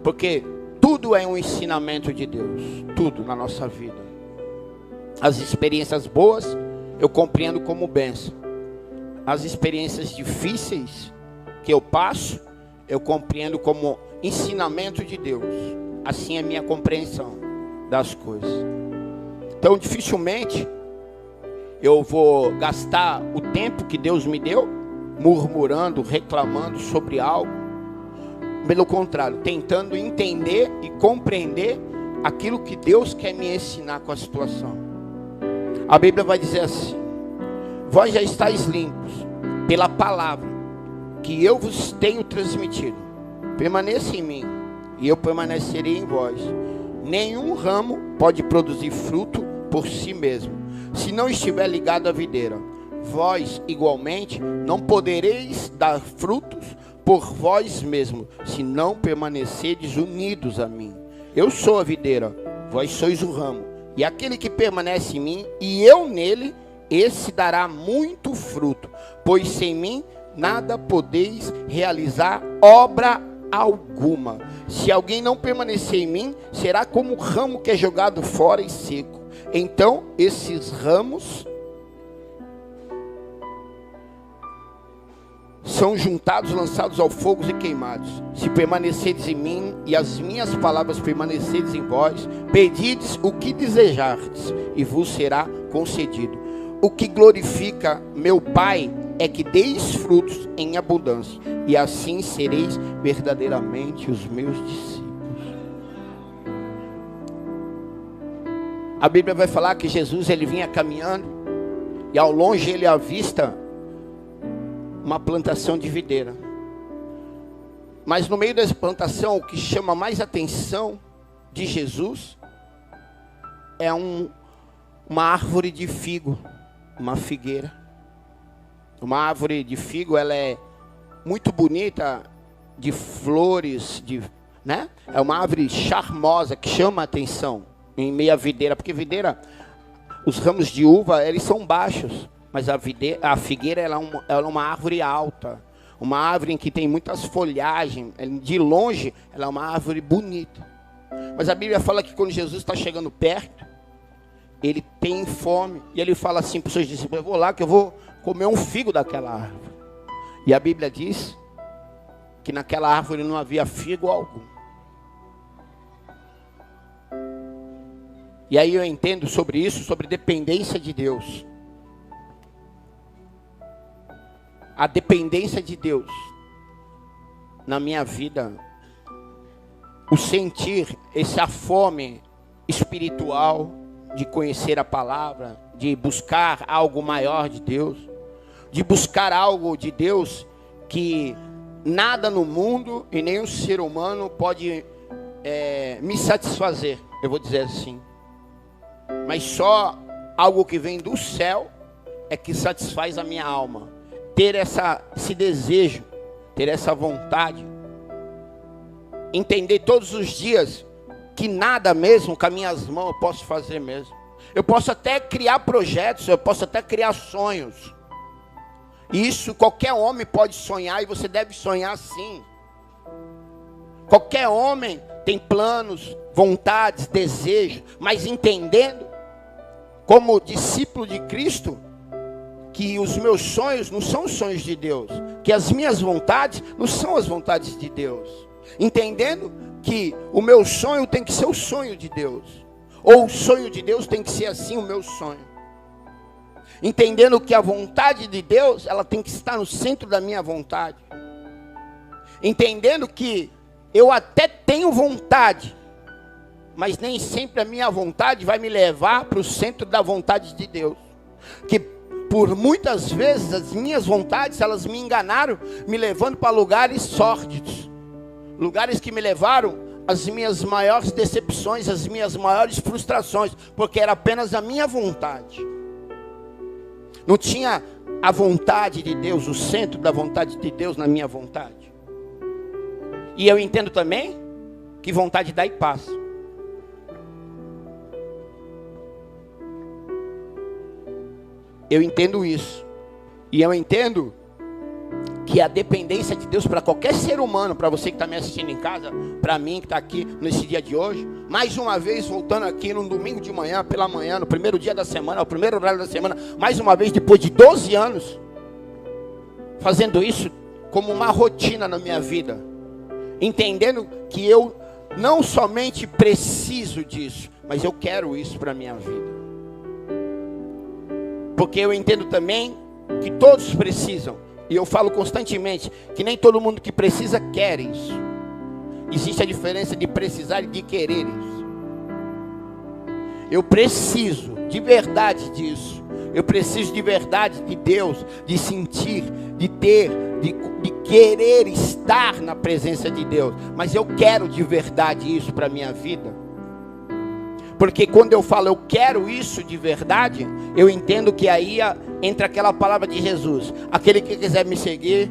Porque tudo é um ensinamento de Deus, tudo na nossa vida. As experiências boas eu compreendo como bênção. As experiências difíceis que eu passo, eu compreendo como ensinamento de Deus. Assim é a minha compreensão das coisas. Então dificilmente eu vou gastar o tempo que Deus me deu murmurando, reclamando sobre algo. Pelo contrário, tentando entender e compreender aquilo que Deus quer me ensinar com a situação. A Bíblia vai dizer assim: vós já estáis limpos pela palavra que eu vos tenho transmitido. Permaneça em mim e eu permanecerei em vós. Nenhum ramo pode produzir fruto por si mesmo, se não estiver ligado à videira. Vós, igualmente, não podereis dar frutos por vós mesmos, se não permanecerdes unidos a mim. Eu sou a videira, vós sois o ramo. E aquele que permanece em mim e eu nele, esse dará muito fruto, pois sem mim nada podeis realizar obra alguma. Se alguém não permanecer em mim, será como o ramo que é jogado fora e seco. Então esses ramos são juntados, lançados ao fogo e queimados. Se permanecerdes em mim e as minhas palavras permanecerdes em vós, pedides o que desejardes e vos será concedido. O que glorifica meu Pai é que deis frutos em abundância, e assim sereis verdadeiramente os meus discípulos. A Bíblia vai falar que Jesus, ele vinha caminhando e ao longe ele avista uma plantação de videira. Mas no meio dessa plantação, o que chama mais atenção de Jesus é uma árvore de figo, uma figueira. Uma árvore de figo, ela é muito bonita, de flores, né? É uma árvore charmosa que chama a atenção em meio à videira, porque videira, os ramos de uva, eles são baixos. Mas a figueira ela é uma árvore alta, uma árvore em que tem muitas folhagens. De longe, ela é uma árvore bonita. Mas a Bíblia fala que quando Jesus está chegando perto, ele tem fome. E ele fala assim para os seus discípulos: eu vou lá que eu vou comer um figo daquela árvore. E a Bíblia diz que naquela árvore não havia figo algum. E aí eu entendo sobre isso, sobre dependência de Deus. A dependência de Deus na minha vida, o sentir essa fome espiritual de conhecer a palavra, de buscar algo maior de Deus, de buscar algo de Deus que nada no mundo e nenhum ser humano pode me satisfazer, eu vou dizer assim. Mas só algo que vem do céu é que satisfaz a minha alma. Ter esse desejo, ter essa vontade, entender todos os dias que nada mesmo com as minhas mãos eu posso fazer mesmo. Eu posso até criar projetos, eu posso até criar sonhos. Isso qualquer homem pode sonhar e você deve sonhar sim. Qualquer homem tem planos, vontades, desejos, mas entendendo, como discípulo de Cristo, que os meus sonhos não são os sonhos de Deus, que as minhas vontades não são as vontades de Deus. Entendendo que o meu sonho tem que ser o sonho de Deus, ou o sonho de Deus tem que ser assim o meu sonho. Entendendo que a vontade de Deus, ela tem que estar no centro da minha vontade. Entendendo que eu até tenho vontade, mas nem sempre a minha vontade vai me levar para o centro da vontade de Deus. Que por muitas vezes as minhas vontades, elas me enganaram, me levando para lugares sórdidos. Lugares que me levaram às minhas maiores decepções, às minhas maiores frustrações, porque era apenas a minha vontade. Não tinha a vontade de Deus, o centro da vontade de Deus na minha vontade. E eu entendo também que vontade dá e passa. Eu entendo isso. E eu entendo que a dependência de Deus para qualquer ser humano, para você que está me assistindo em casa, para mim que está aqui nesse dia de hoje, mais uma vez voltando aqui no domingo de manhã, pela manhã, no primeiro dia da semana, o primeiro horário da semana, mais uma vez depois de 12 anos, fazendo isso como uma rotina na minha vida, entendendo que eu não somente preciso disso, mas eu quero isso para a minha vida, porque eu entendo também que todos precisam. E eu falo constantemente que nem todo mundo que precisa quer isso. Existe a diferença de precisar e de querer isso. Eu preciso de verdade disso. Eu preciso de verdade de Deus, de sentir, de ter, de querer estar na presença de Deus. Mas eu quero de verdade isso para a minha vida. Porque quando eu falo eu quero isso de verdade, eu entendo que aí entra aquela palavra de Jesus: aquele que quiser me seguir,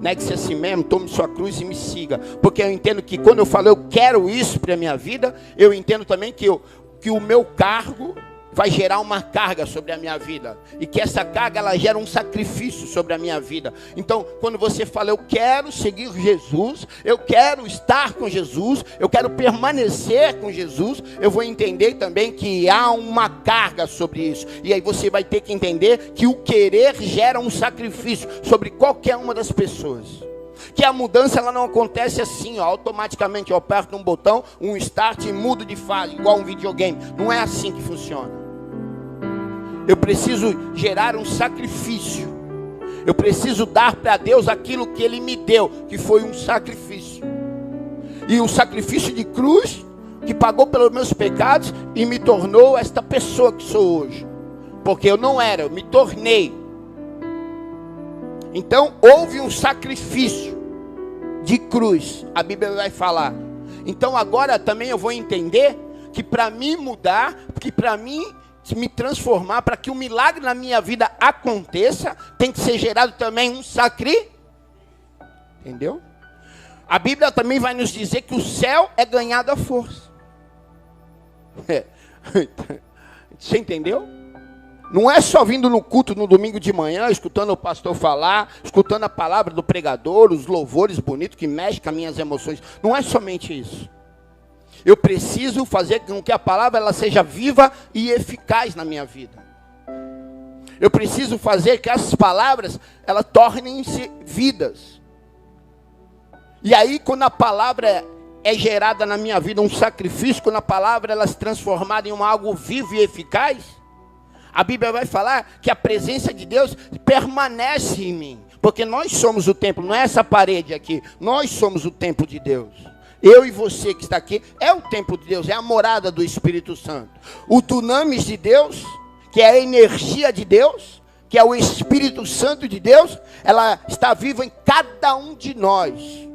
negue-se a si mesmo, tome sua cruz e me siga. Porque eu entendo que quando eu falo eu quero isso para a minha vida, eu entendo também que o meu cargo vai gerar uma carga sobre a minha vida, e que essa carga ela gera um sacrifício sobre a minha vida. Então quando você fala eu quero seguir Jesus, eu quero estar com Jesus, eu quero permanecer com Jesus, eu vou entender também que há uma carga sobre isso. E aí você vai ter que entender que o querer gera um sacrifício sobre qualquer uma das pessoas. Que a mudança ela não acontece assim, ó, automaticamente eu aperto um botão, um start e mudo de fase, igual um videogame. Não é assim que funciona. Eu preciso gerar um sacrifício. Eu preciso dar para Deus aquilo que Ele me deu, que foi um sacrifício. E um sacrifício de cruz, que pagou pelos meus pecados e me tornou esta pessoa que sou hoje. Porque eu não era, eu me tornei. Então houve um sacrifício de cruz, a Bíblia vai falar. Então agora também eu vou entender que para mim mudar, que para mim me transformar, para que o milagre na minha vida aconteça, tem que ser gerado também um sacrifício. Entendeu? A Bíblia também vai nos dizer que o céu é ganhado à força. Você entendeu? Não é só vindo no culto no domingo de manhã, escutando o pastor falar, escutando a palavra do pregador, os louvores bonitos que mexem com as minhas emoções. Não é somente isso. Eu preciso fazer com que a palavra ela seja viva e eficaz na minha vida. Eu preciso fazer que essas palavras elas tornem-se vidas. E aí quando a palavra é gerada na minha vida, um sacrifício, quando a palavra ela se transformada em algo vivo e eficaz, a Bíblia vai falar que a presença de Deus permanece em mim. Porque nós somos o templo, não é essa parede aqui. Nós somos o templo de Deus. Eu e você que está aqui é o templo de Deus, é a morada do Espírito Santo. O dunamis de Deus, que é a energia de Deus, que é o Espírito Santo de Deus, ela está viva em cada um de nós.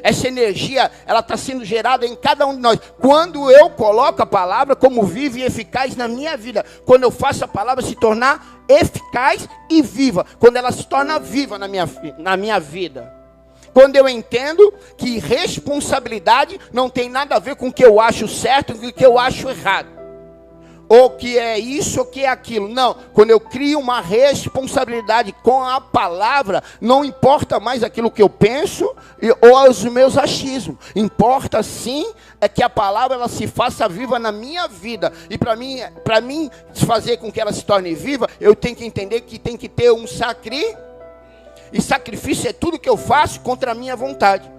Essa energia, ela está sendo gerada em cada um de nós. Quando eu coloco a palavra como viva e eficaz na minha vida. Quando eu faço a palavra se tornar eficaz e viva. Quando ela se torna viva na minha vida. Quando eu entendo que responsabilidade não tem nada a ver com o que eu acho certo e com o que eu acho errado. Ou que é isso ou que é aquilo. Não, quando eu crio uma responsabilidade com a palavra, não importa mais aquilo que eu penso ou os meus achismos. Importa sim é que a palavra ela se faça viva na minha vida. E para mim fazer com que ela se torne viva, eu tenho que entender que tem que ter um sacrifício. E sacrifício é tudo que eu faço contra a minha vontade.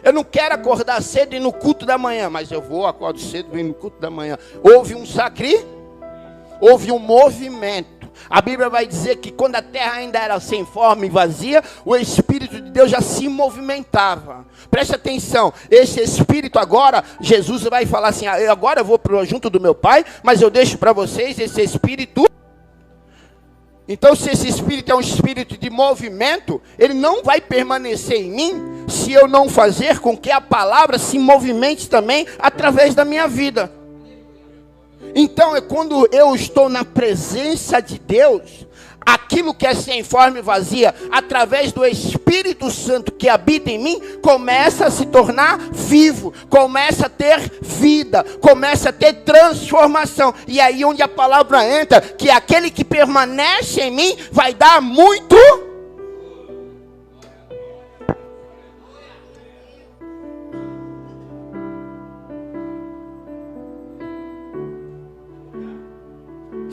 Eu não quero acordar cedo e ir no culto da manhã, mas eu acordo cedo e venho no culto da manhã. Houve um sacrifício, houve um movimento. A Bíblia vai dizer que quando a terra ainda era sem forma e vazia, o Espírito de Deus já se movimentava. Preste atenção, esse Espírito agora, Jesus vai falar assim, agora eu vou junto do meu Pai, mas eu deixo para vocês esse Espírito. Então se esse Espírito é um Espírito de movimento, ele não vai permanecer em mim, se eu não fazer com que a palavra se movimente também através da minha vida. Então é quando eu estou na presença de Deus, aquilo que é sem forma e vazia, através do Espírito Santo que habita em mim, começa a se tornar vivo, começa a ter vida, começa a ter transformação. E aí onde a palavra entra, que aquele que permanece em mim vai dar muito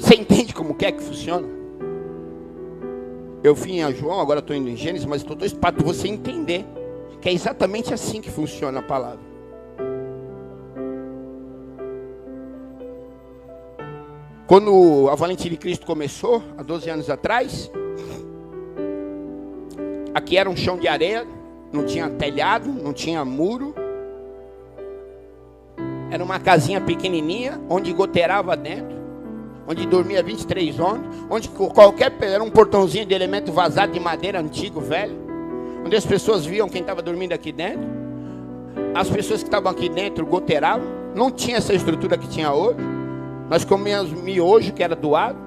Você entende como que funciona? Eu vim a João, agora estou indo em Gênesis, mas estou dois para você entender que é exatamente assim que funciona a palavra. Quando a Valente de Cristo começou, há 12 anos atrás, aqui era um chão de areia, não tinha telhado, não tinha muro. Era uma casinha pequenininha, onde goteirava dentro, onde dormia 23 homens, onde era um portãozinho de elemento vazado de madeira antigo, velho, onde as pessoas viam quem estava dormindo aqui dentro. As pessoas que estavam aqui dentro goteiravam, não tinha essa estrutura que tinha hoje. Nós comíamos miojo que era doado.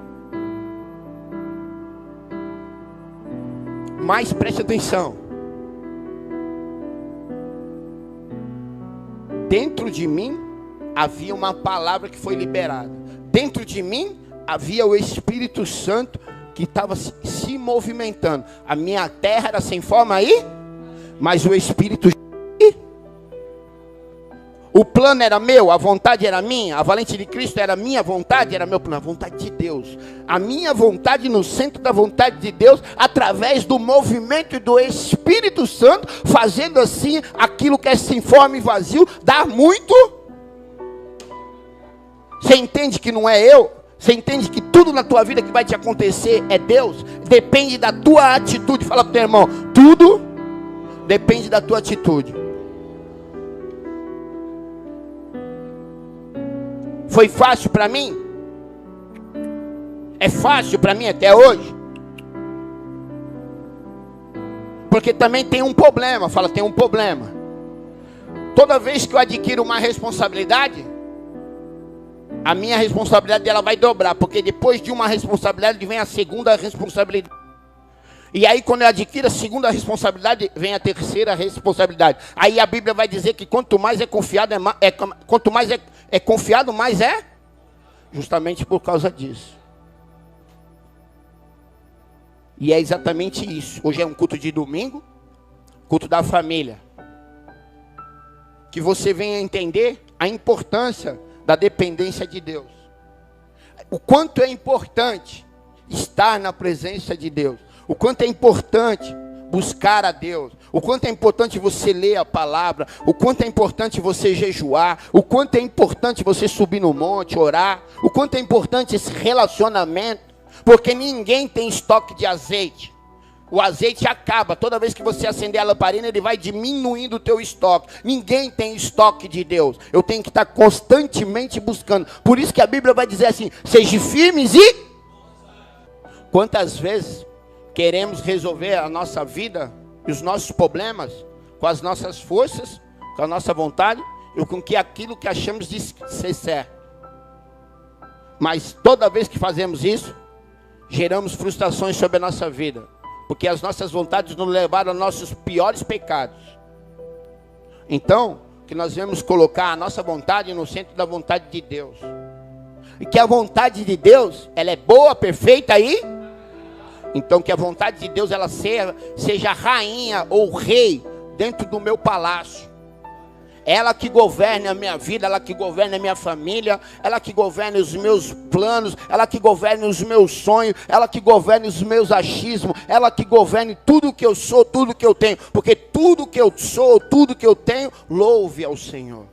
Mas preste atenção. Dentro de mim havia uma palavra que foi liberada. Dentro de mim havia o Espírito Santo que estava se movimentando. A minha terra era sem forma aí, mas o Espírito... O plano era meu, a vontade era minha, a Valente de Cristo era minha vontade, era meu plano, a vontade de Deus. A minha vontade no centro da vontade de Deus, através do movimento do Espírito Santo, fazendo assim aquilo que é sem forma e vazio, dar muito. Você entende que não é eu? Você entende que tudo na tua vida que vai te acontecer é Deus? Depende da tua atitude. Fala para o teu irmão, tudo depende da tua atitude. Foi fácil para mim? É fácil para mim até hoje? Porque também tem um problema. Fala, tem um problema. Toda vez que eu adquiro uma responsabilidade, a minha responsabilidade ela vai dobrar. Porque depois de uma responsabilidade vem a segunda responsabilidade. E aí quando eu adquiro a segunda responsabilidade, vem a terceira responsabilidade. Aí a Bíblia vai dizer que quanto mais é confiado, quanto mais é confiado, mais é. Justamente por causa disso. E é exatamente isso. Hoje é um culto de domingo, culto da família. Que você venha entender a importância da dependência de Deus. O quanto é importante estar na presença de Deus. O quanto é importante buscar a Deus. O quanto é importante você ler a palavra. O quanto é importante você jejuar. O quanto é importante você subir no monte, orar. O quanto é importante esse relacionamento. Porque ninguém tem estoque de azeite. O azeite acaba. Toda vez que você acender a lamparina, ele vai diminuindo o teu estoque. Ninguém tem estoque de Deus. Eu tenho que estar constantemente buscando. Por isso que a Bíblia vai dizer assim, sejam firmes e... Quantas vezes queremos resolver a nossa vida e os nossos problemas com as nossas forças, com a nossa vontade e com aquilo que achamos de ser certo. Mas toda vez que fazemos isso, geramos frustrações sobre a nossa vida. Porque as nossas vontades nos levaram aos nossos piores pecados. Então, que nós devemos colocar a nossa vontade no centro da vontade de Deus. E que a vontade de Deus, ela é boa, perfeita e... Então que a vontade de Deus ela seja rainha ou rei dentro do meu palácio. Ela que governe a minha vida, ela que governe a minha família, ela que governe os meus planos, ela que governe os meus sonhos, ela que governe os meus achismos, ela que governe tudo que eu sou, tudo que eu tenho. Porque tudo que eu sou, tudo que eu tenho, louve ao Senhor.